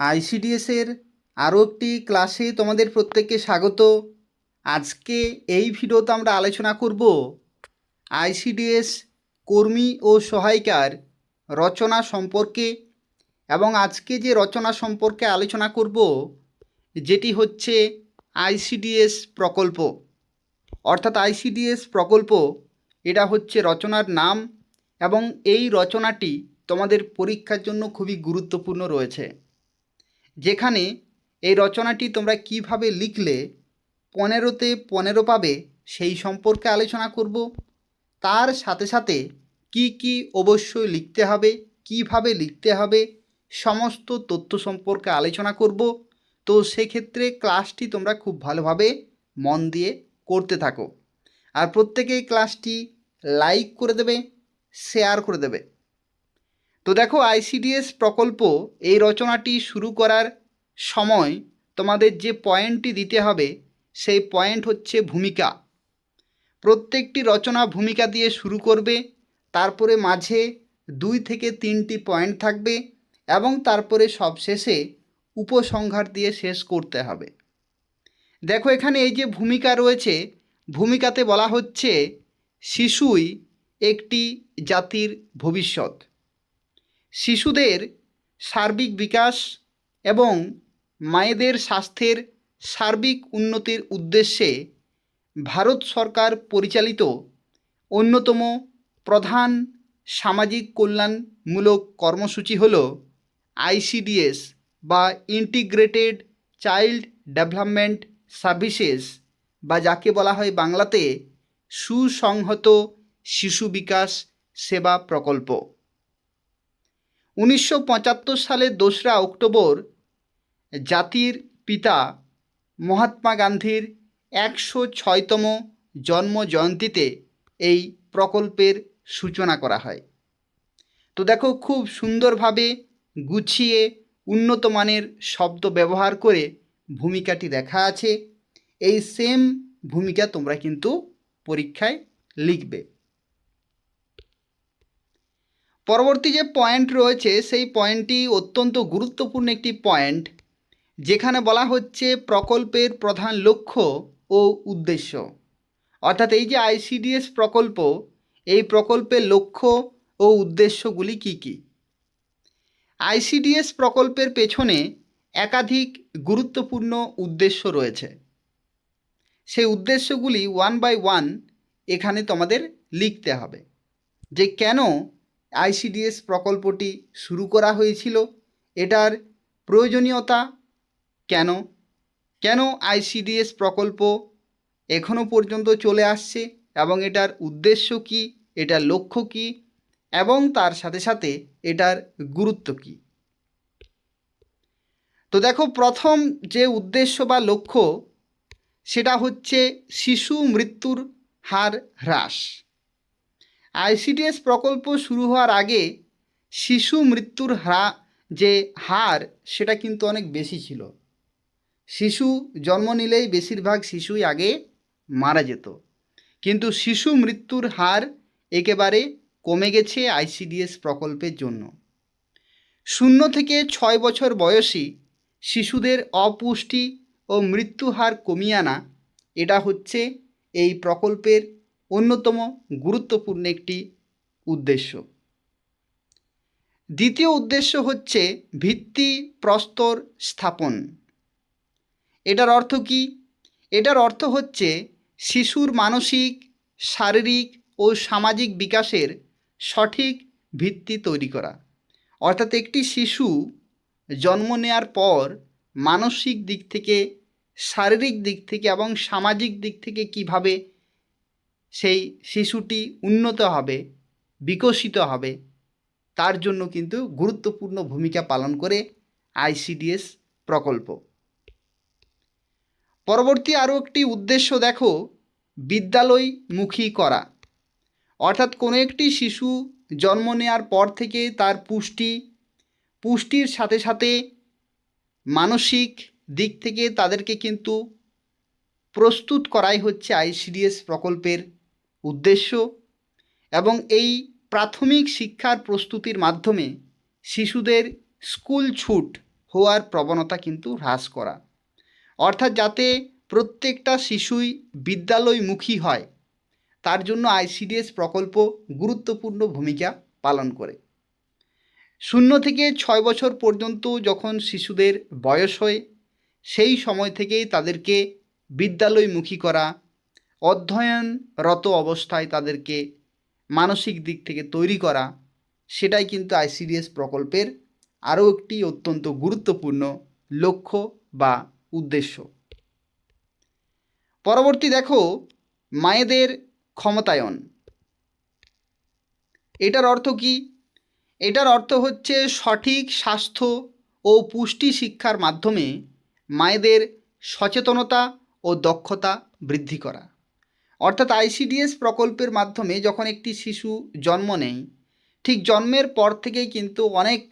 আইসিডিএসের আরও একটি ক্লাসে তোমাদের প্রত্যেককে স্বাগত। আজকে এই ভিডিওতে আমরা আলোচনা করব আইসিডিএস কর্মী ও সহায়িকার রচনা সম্পর্কে। এবং আজকে যে রচনা সম্পর্কে আলোচনা করব যেটি হচ্ছে আইসিডিএস প্রকল্প, অর্থাৎ আইসিডিএস প্রকল্প এটা হচ্ছে রচনার নাম, এবং এই রচনাটি তোমাদের পরীক্ষার জন্য খুবই গুরুত্বপূর্ণ রয়েছে, যেখানে এই রচনাটি তোমরা কিভাবে লিখলে 15তে 15 পাবে সেই সম্পর্কে আলোচনা করব। তার সাথে সাথে কি কি অবশ্যই লিখতে হবে, কিভাবে লিখতে হবে, সমস্ত তথ্য সম্পর্কে আলোচনা করব। তো সেক্ষেত্রে ক্লাসটি তোমরা খুব ভালোভাবে মন দিয়ে করতে থাকো, আর প্রত্যেকেই ক্লাসটি লাইক করে দেবে, শেয়ার করে দেবে। তো দেখো, আইসিডিএস প্রকল্প এই রচনাটি শুরু করার সময় তোমাদের যে পয়েন্টটি দিতে হবে সেই পয়েন্ট হচ্ছে ভূমিকা। প্রত্যেকটি রচনা ভূমিকা দিয়ে শুরু করবে, তারপরে মাঝে 2 থেকে 3টি পয়েন্ট থাকবে, এবং তারপরে সবশেষে উপসংহার দিয়ে শেষ করতে হবে। দেখো, এখানে এই যে ভূমিকা রয়েছে, ভূমিকাতে বলা হচ্ছে শিশুই একটি জাতির ভবিষ্যৎ। শিশুদের সার্বিক বিকাশ এবং মায়েদের স্বাস্থ্যের সার্বিক উন্নতির উদ্দেশ্যে ভারত সরকার পরিচালিত অন্যতম প্রধান সামাজিক কল্যাণমূলক কর্মসূচি হল আইসিডিএস বা ইন্টিগ্রেটেড চাইল্ড ডেভেলপমেন্ট সার্ভিসেস, বা যাকে বলা হয় বাংলাতে সুসংহত শিশু বিকাশ সেবা প্রকল্প। 1975 সালের 2রা অক্টোবর জাতির পিতা মহাত্মা গান্ধীর 106তম জন্ম জয়ন্তীতে এই প্রকল্পের সূচনা করা হয়। তো দেখো, খুব সুন্দরভাবে গুছিয়ে উন্নত মানের শব্দ ব্যবহার করে ভূমিকাটি লেখা আছে। এই সেম ভূমিকা তোমরা কিন্তু পরীক্ষায় লিখবে। পরবর্তী যে পয়েন্ট রয়েছে সেই পয়েন্টটি অত্যন্ত গুরুত্বপূর্ণ একটি পয়েন্ট, যেখানে বলা হচ্ছে প্রকল্পের প্রধান লক্ষ্য ও উদ্দেশ্য। অর্থাৎ এই যে আইসিডিএস প্রকল্প, এই প্রকল্পের লক্ষ্য ও উদ্দেশ্যগুলি কি কি। আইসিডিএস প্রকল্পের পেছনে একাধিক গুরুত্বপূর্ণ উদ্দেশ্য রয়েছে। সেই উদ্দেশ্যগুলি 1 বাই 1 এখানে তোমাদের লিখতে হবে, যে কেন আইসিডিএস প্রকল্পটি শুরু করা হয়েছিল, এটার প্রয়োজনীয়তা কেন, কেন আইসিডিএস প্রকল্প এখনও পর্যন্ত চলে আসছে, এবং এটার উদ্দেশ্য কি, এটার লক্ষ্য কি, এবং তার সাথে সাথে এটার গুরুত্ব কি। তো দেখো, প্রথম যে উদ্দেশ্য বা লক্ষ্য সেটা হচ্ছে শিশু মৃত্যুর হার হ্রাস। আইসিডিএস প্রকল্প শুরু হওয়ার আগে শিশু মৃত্যুর যে হার সেটা কিন্তু অনেক বেশি ছিল। শিশু জন্ম নিলেই বেশিরভাগ শিশুই আগে মারা যেত, কিন্তু শিশু মৃত্যুর হার একেবারে কমে গেছে আইসিডিএস প্রকল্পের জন্য। 0 থেকে 6 বছর বয়সী শিশুদের অপুষ্টি ও মৃত্যু হার কমিয়ে আনা, এটা হচ্ছে এই প্রকল্পের অন্যতম গুরুত্বপূর্ণ একটি উদ্দেশ্য। দ্বিতীয় উদ্দেশ্য হচ্ছে ভিত্তি প্রস্তর স্থাপন। এটার অর্থ কি? এটার অর্থ হচ্ছে শিশুর মানসিক, শারীরিক ও সামাজিক বিকাশের সঠিক ভিত্তি তৈরি করা। অর্থাৎ একটি শিশু জন্ম নেওয়ার পর মানসিক দিক থেকে, শারীরিক দিক থেকে এবং সামাজিক দিক থেকে কিভাবে সেই শিশুটি উন্নত হবে, বিকশিত হবে, তার জন্য কিন্তু গুরুত্বপূর্ণ ভূমিকা পালন করে আইসিডিএস প্রকল্প। পরবর্তী আরও একটি উদ্দেশ্য দেখো, বিদ্যালয়মুখী করা। অর্থাৎ কোনো একটি শিশু জন্ম নেওয়ার পর থেকে তার পুষ্টির সাথে সাথে মানসিক দিক থেকে তাদেরকে কিন্তু প্রস্তুত করাই হচ্ছে আইসিডিএস প্রকল্পের উদ্দেশ্য। এবং এই প্রাথমিক শিক্ষার প্রস্তুতির মাধ্যমে শিশুদের স্কুল ছুট হওয়ার প্রবণতা কিন্তু হ্রাস করা, অর্থাৎ যাতে প্রত্যেকটা শিশুই বিদ্যালয়মুখী হয় তার জন্য আইসিডিএস প্রকল্প গুরুত্বপূর্ণ ভূমিকা পালন করে। 0 থেকে 6 বছর পর্যন্ত যখন শিশুদের বয়স হয় সেই সময় থেকেই তাদেরকে বিদ্যালয়মুখী করা, অধ্যয়নরত অবস্থায় তাদেরকে মানসিক দিক থেকে তৈরি করা, সেটাই কিন্তু আইসিডিএস প্রকল্পের আরও একটি অত্যন্ত গুরুত্বপূর্ণ লক্ষ্য বা উদ্দেশ্য। পরবর্তী দেখো, মায়েদের ক্ষমতায়ন। এটার অর্থ কি? এটার অর্থ হচ্ছে সঠিক স্বাস্থ্য ও পুষ্টি শিক্ষার মাধ্যমে মায়েদের সচেতনতা ও দক্ষতা বৃদ্ধি করা। অর্থাৎ আইসিডিএস প্রকল্পের মাধ্যমে যখন একটি শিশু জন্ম নেয়, ঠিক জন্মের পর থেকেই কিন্তু অনেক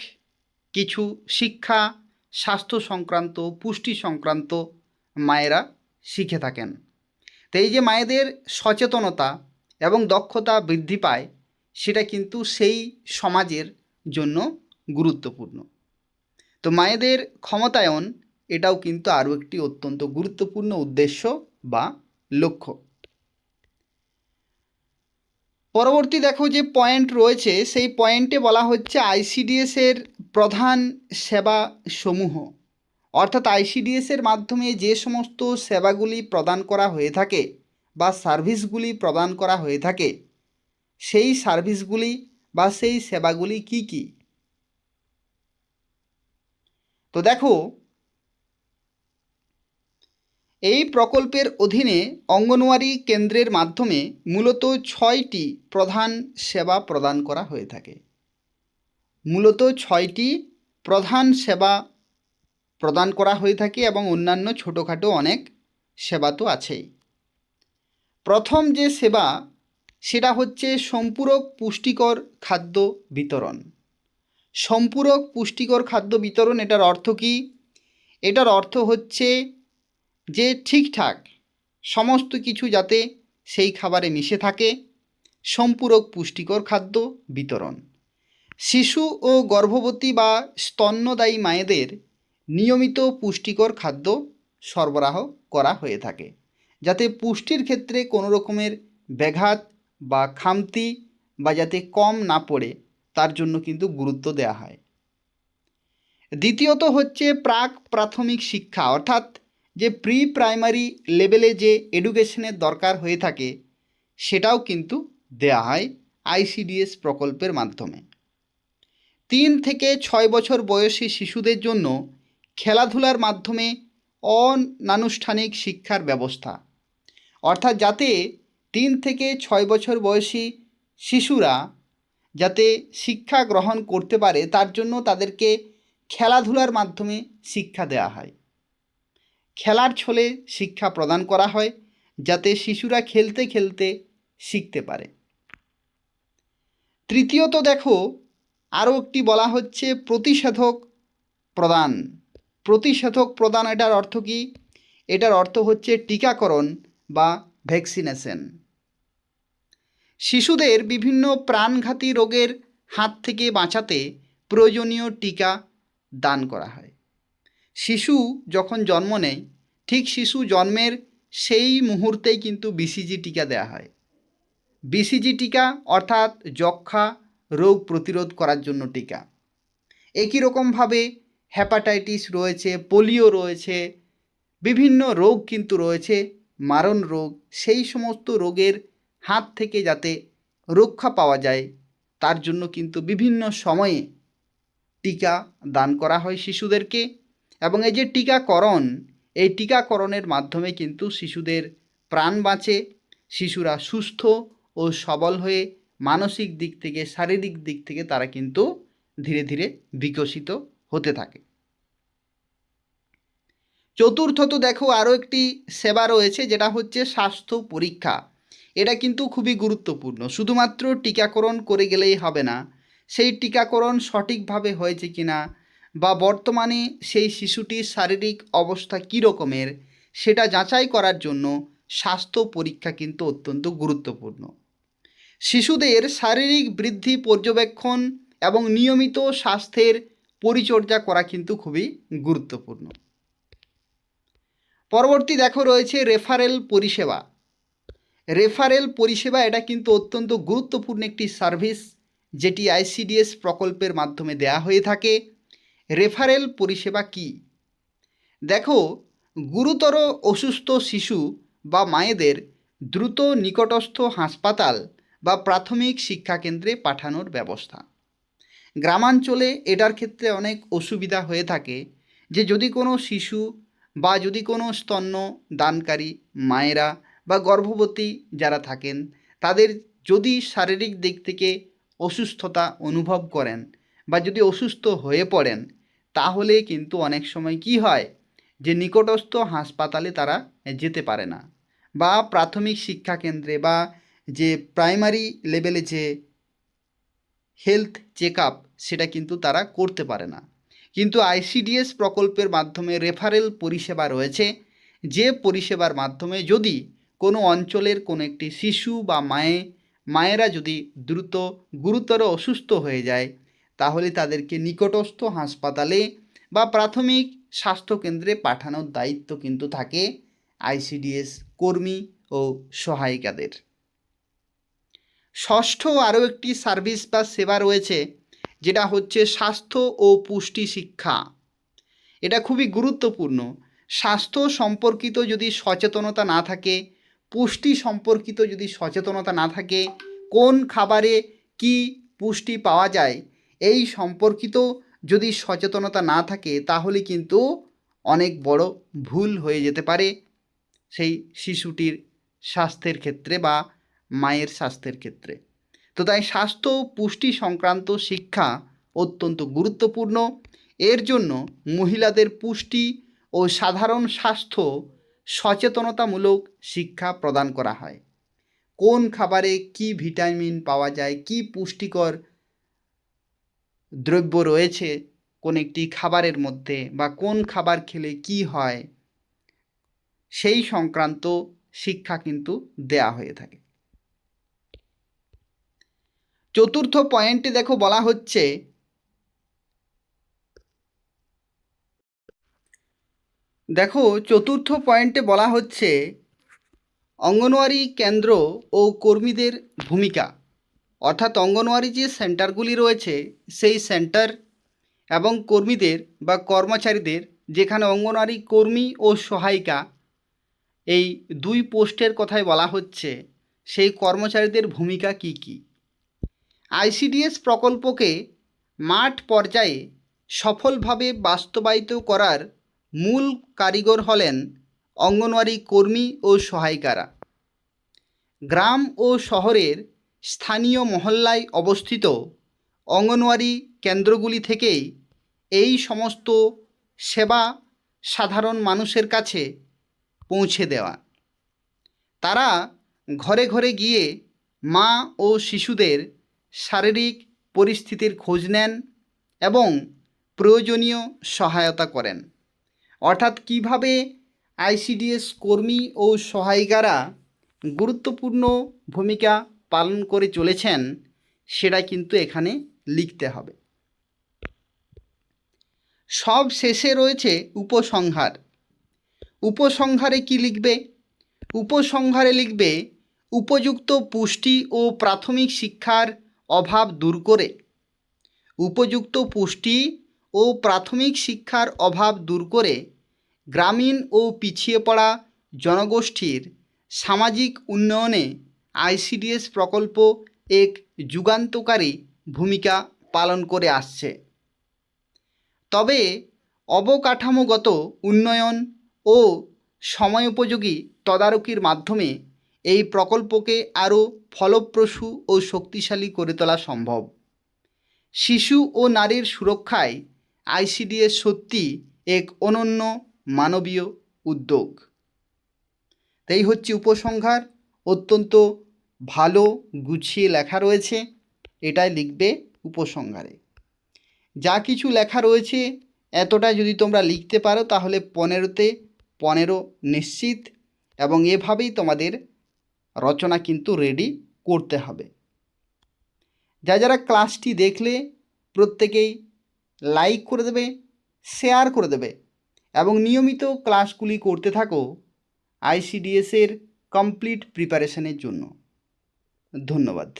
কিছু শিক্ষা, স্বাস্থ্য সংক্রান্ত, পুষ্টি সংক্রান্ত মায়েরা শিখে থাকেন। তো এই যে মায়েদের সচেতনতা এবং দক্ষতা বৃদ্ধি পায়, সেটা কিন্তু সেই সমাজের জন্য গুরুত্বপূর্ণ। তো মায়েদের ক্ষমতায়ন এটাও কিন্তু আরও একটি অত্যন্ত গুরুত্বপূর্ণ উদ্দেশ্য বা লক্ষ্য। পরবর্তী দেখো যে পয়েন্ট রয়েছে, সেই পয়েন্টে বলা হচ্ছে আইসিডিএসের প্রধান সেবা সমূহ। অর্থাৎ আইসিডিএসের মাধ্যমে যে সমস্ত সেবাগুলি প্রদান করা হয়ে থাকে বা সার্ভিসগুলি প্রদান করা হয়ে থাকে, সেই সার্ভিসগুলি বা সেই সেবাগুলি কি কি? তো দেখো, এই প্রকল্পের অধীনে অঙ্গনওয়াড়ি কেন্দ্রের মাধ্যমে মূলত 6টি প্রধান সেবা প্রদান করা হয়ে থাকে। মূলত 6টি প্রধান সেবা প্রদান করা হয়ে থাকে এবং অন্যান্য ছোটোখাটো অনেক সেবা তো আছেই। প্রথম যে সেবা সেটা হচ্ছে সম্পূরক পুষ্টিকর খাদ্য বিতরণ। সম্পূরক পুষ্টিকর খাদ্য বিতরণ, এটার অর্থ কি? এটার অর্থ হচ্ছে যে ঠিকঠাক সমস্ত কিছু যাতে সেই খাবারে মিশে থাকে, সম্পূরক পুষ্টিকর খাদ্য বিতরণ। শিশু ও গর্ভবতী বা স্তন্যদায়ী মায়েদের নিয়মিত পুষ্টিকর খাদ্য সরবরাহ করা হয়ে থাকে, যাতে পুষ্টির ক্ষেত্রে কোনো রকমের ব্যাঘাত বা খামতি বা যাতে কম না পড়ে তার জন্য কিন্তু গুরুত্ব দেওয়া হয়। দ্বিতীয়ত হচ্ছে প্রাক প্রাথমিক শিক্ষা, অর্থাৎ যে প্রি প্রাইমারি লেভেলে যে এডুকেশনের দরকার হয়ে থাকে সেটাও কিন্তু দেয়া হয় আইসিডিএস প্রকল্পের মাধ্যমে। 3 থেকে 6 বছর বয়সী শিশুদের জন্য খেলাধুলার মাধ্যমে অনানুষ্ঠানিক শিক্ষার ব্যবস্থা, অর্থাৎ যাতে 3 থেকে 6 বছর বয়সী শিশুরা যাতে শিক্ষা গ্রহণ করতে পারে তার জন্য তাদেরকে খেলাধুলার মাধ্যমে শিক্ষা দেওয়া হয়। খেলার ছলে শিক্ষা প্রদান করা হয় যাতে শিশুরা খেলতে খেলতে শিখতে পারে। তৃতীয়ত দেখো, আরও একটি বলা হচ্ছে প্রতিষেধক প্রদান। প্রতিষেধক প্রদান, এটার অর্থ কি? এটার অর্থ হচ্ছে টিকাকরণ বা ভ্যাকসিনেশন। শিশুদের বিভিন্ন প্রাণঘাতী রোগের হাত থেকে বাঁচাতে প্রয়োজনীয় টিকা দান করা হয়। শিশু যখন জন্ম নেয়, ঠিক শিশু জন্মের সেই মুহূর্তেই কিন্তু বিসিজি টিকা দেওয়া হয়। বিসিজি টিকা অর্থাৎ যক্ষ্মা রোগ প্রতিরোধ করার জন্য টিকা। একই রকমভাবে হ্যাপাটাইটিস রয়েছে, পোলিও রয়েছে, বিভিন্ন রোগ কিন্তু রয়েছে, মারণ রোগ, সেই সমস্ত রোগের হাত থেকে যাতে রক্ষা পাওয়া যায় তার জন্য কিন্তু বিভিন্ন সময়ে টিকা দান করা হয় শিশুদেরকে। এবং এই যে টিকাকরণ, এই টিকাকরণের মাধ্যমে কিন্তু শিশুদের প্রাণ বাঁচে, শিশুরা সুস্থ ও সবল হয়ে মানসিক দিক থেকে, শারীরিক দিক থেকে তারা কিন্তু ধীরে ধীরে বিকশিত হতে থাকে। চতুর্থত দেখো, আরও একটি সেবা রয়েছে যেটা হচ্ছে স্বাস্থ্য পরীক্ষা। এটা কিন্তু খুবই গুরুত্বপূর্ণ। শুধুমাত্র টিকাকরণ করে গেলেই হবে না, সেই টিকাকরণ সঠিকভাবে হয়েছে কিনা বা বর্তমানে সেই শিশুটির শারীরিক অবস্থা কী রকমের সেটা যাচাই করার জন্য স্বাস্থ্য পরীক্ষা কিন্তু অত্যন্ত গুরুত্বপূর্ণ। শিশুদের শারীরিক বৃদ্ধি পর্যবেক্ষণ এবং নিয়মিত স্বাস্থ্যের পরিচর্যা করা কিন্তু খুবই গুরুত্বপূর্ণ। পরবর্তী দেখো রয়েছে রেফারেল পরিষেবা। রেফারেল পরিষেবা এটা কিন্তু অত্যন্ত গুরুত্বপূর্ণ একটি সার্ভিস, যেটি আইসিডিএস প্রকল্পের মাধ্যমে দেয়া হয়ে থাকে। রেফারেল পরিষেবা কি? দেখো, গুরুতর অসুস্থ শিশু বা মায়েদের দ্রুত নিকটস্থ হাসপাতাল বা প্রাথমিক শিক্ষাকেন্দ্রে পাঠানোর ব্যবস্থা। গ্রামাঞ্চলে এটার ক্ষেত্রে অনেক অসুবিধা হয়ে থাকে, যে যদি কোনো শিশু বা যদি কোনো স্তন্য দানকারী মায়েরা বা গর্ভবতী যারা থাকেন, তাদের যদি শারীরিক দিক থেকে অসুস্থতা অনুভব করেন বা যদি অসুস্থ হয়ে পড়েন, তাহলে কিন্তু অনেক সময় কি হয়, যে নিকটস্থ হাসপাতালে তারা যেতে পারে না, বা প্রাথমিক শিক্ষাকেন্দ্রে বা যে প্রাইমারি লেভেলে যে হেলথ চেক আপ সেটা কিন্তু তারা করতে পারে না। কিন্তু আইসিডিএস প্রকল্পের মাধ্যমে রেফারেল পরিষেবা রয়েছে, যে পরিষেবার মাধ্যমে যদি কোনো অঞ্চলের কোনো একটি শিশু বা মায়েরা যদি গুরুতর অসুস্থ হয়ে যায়, তাহলে তাদেরকে নিকটস্থ হাসপাতালে বা প্রাথমিক স্বাস্থ্যকেন্দ্রে পাঠানোর দায়িত্ব কিন্তু থাকে আইসিডিএস কর্মী ও সহায়িকাদের। ষষ্ঠ আরও একটি সার্ভিস বা সেবা রয়েছে, যেটা হচ্ছে স্বাস্থ্য ও পুষ্টি শিক্ষা। এটা খুবই গুরুত্বপূর্ণ। স্বাস্থ্য সম্পর্কিত যদি সচেতনতা না থাকে, পুষ্টি সম্পর্কিত যদি সচেতনতা না থাকে, কোন খাবারে কি পুষ্টি পাওয়া যায় এই সম্পর্কিত যদি সচেতনতা না থাকে, তাহলে কিন্তু অনেক বড় ভুল হয়ে যেতে পারে সেই শিশুটির স্বাস্থ্যের ক্ষেত্রে বা মায়ের স্বাস্থ্যের ক্ষেত্রে। তো তাই স্বাস্থ্য পুষ্টি সংক্রান্ত শিক্ষা অত্যন্ত গুরুত্বপূর্ণ। এর জন্য মহিলাদের পুষ্টি ও সাধারণ স্বাস্থ্য সচেতনতামূলক শিক্ষা প্রদান করা হয়। কোন খাবারে কি ভিটামিন পাওয়া যায়, কি পুষ্টিকর দ্রব্য রয়েছে কোন একটি খাবারের মধ্যে, বা কোন খাবার খেলে কি হয়, সেই সংক্রান্ত শিক্ষা কিন্তু দেয়া হয়ে থাকে। চতুর্থ পয়েন্টে দেখো বলা হচ্ছে চতুর্থ পয়েন্টে বলা হচ্ছে অঙ্গনওয়াড়ি কেন্দ্র ও কর্মীদের ভূমিকা। অর্থাৎ অঙ্গনওয়াড়ি যে সেন্টারগুলি রয়েছে, সেই সেন্টার এবং কর্মীদের বা কর্মচারীদের, যেখানে অঙ্গনওয়াড়ি কর্মী ও সহায়িকা এই দুই পোস্টের কথাই বলা হচ্ছে, সেই কর্মচারীদের ভূমিকা কি কি। আইসিডিএস প্রকল্পকে মাঠ পর্যায়ে সফলভাবে বাস্তবায়িত করার মূল কারিগর হলেন অঙ্গনওয়াড়ি কর্মী ও সহায়িকারা। গ্রাম ও শহরের স্থানীয় মহল্লায় অবস্থিত অঙ্গনওয়াড়ি কেন্দ্রগুলি থেকেই এই সমস্ত সেবা সাধারণ মানুষের কাছে পৌঁছে দেওয়া। তারা ঘরে ঘরে গিয়ে মা ও শিশুদের শারীরিক পরিস্থিতির খোঁজ নেন এবং প্রয়োজনীয় সহায়তা করেন। অর্থাৎ কিভাবে আইসিডিএস কর্মী ও সহায়িকারা গুরুত্বপূর্ণ ভূমিকা পালন করে চলেছেন, সেটা কিন্তু এখানে লিখতে হবে। সব শেষে রয়েছে উপসংহার। উপসংহারে কি লিখবে? উপসংহারে লিখবে উপযুক্ত পুষ্টি ও প্রাথমিক শিক্ষার অভাব দূর করে। উপযুক্ত পুষ্টি ও প্রাথমিক শিক্ষার অভাব দূর করে গ্রামীণ ও পিছিয়ে পড়া জনগোষ্ঠীর সামাজিক উন্নয়নে আইসিডিএস প্রকল্প এক যুগান্তকারী ভূমিকা পালন করে আসছে। তবে অবকাঠামোগত উন্নয়ন ও সময়োপযোগী তদারকির মাধ্যমে এই প্রকল্পকে আরও ফলপ্রসূ ও শক্তিশালী করে তোলা সম্ভব। শিশু ও নারীর সুরক্ষায় আইসিডিএস সত্যি এক অনন্য মানবীয় উদ্যোগ। তাই হচ্ছে উপসংহার, অত্যন্ত ভালো গুছিয়ে লেখা রয়েছে, এটাই লিখবে উপসংহারে। যা কিছু লেখা রয়েছে এতটা যদি তোমরা লিখতে পারো, তাহলে 15তে 15 নিশ্চিত, এবং এভাবেই তোমাদের রচনা কিন্তু রেডি করতে হবে। যারা ক্লাসটি দেখলে প্রত্যেকেই লাইক করে দেবে, শেয়ার করে দেবে এবং নিয়মিত ক্লাসগুলি করতে থাকো আইসিডিএসের কমপ্লিট প্রিপারেশনের জন্য। ধন্যবাদ।